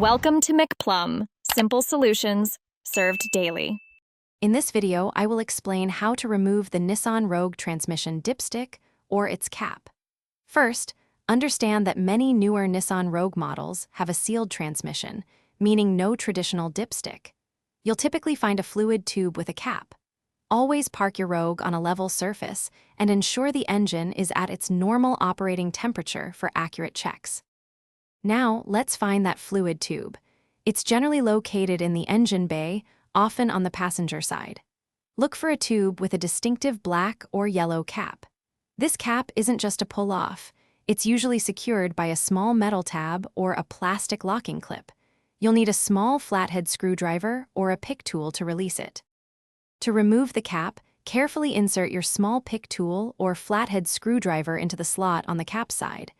Welcome to McPlum, simple solutions served daily. In this video, I will explain how to remove the Nissan Rogue transmission dipstick or its cap. First, understand that many newer Nissan Rogue models have a sealed transmission, meaning no traditional dipstick. You'll typically find a fluid tube with a cap. Always park your Rogue on a level surface and ensure the engine is at its normal operating temperature for accurate checks. Now, let's find that fluid tube. It's generally located in the engine bay, often on the passenger side. Look for a tube with a distinctive black or yellow cap. This cap isn't just to pull off. It's usually secured by a small metal tab or a plastic locking clip. You'll need a small flathead screwdriver or a pick tool to release it. To remove the cap, carefully insert your small pick tool or flathead screwdriver into the slot on the cap side.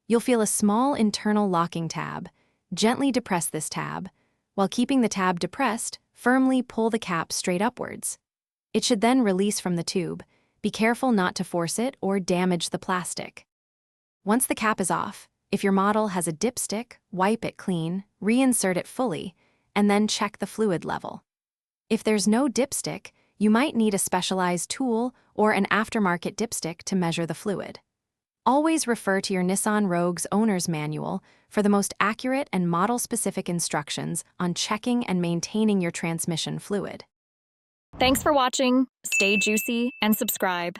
You'll feel a small internal locking tab. Gently depress this tab. While keeping the tab depressed, firmly pull the cap straight upwards. It should then release from the tube. Be careful not to force it or damage the plastic. Once the cap is off, if your model has a dipstick, wipe it clean, reinsert it fully, and then check the fluid level. If there's no dipstick, you might need a specialized tool or an aftermarket dipstick to measure the fluid. Always refer to your Nissan Rogue's owner's manual for the most accurate and model-specific instructions on checking and maintaining your transmission fluid. Thanks for watching. Stay juicy and subscribe.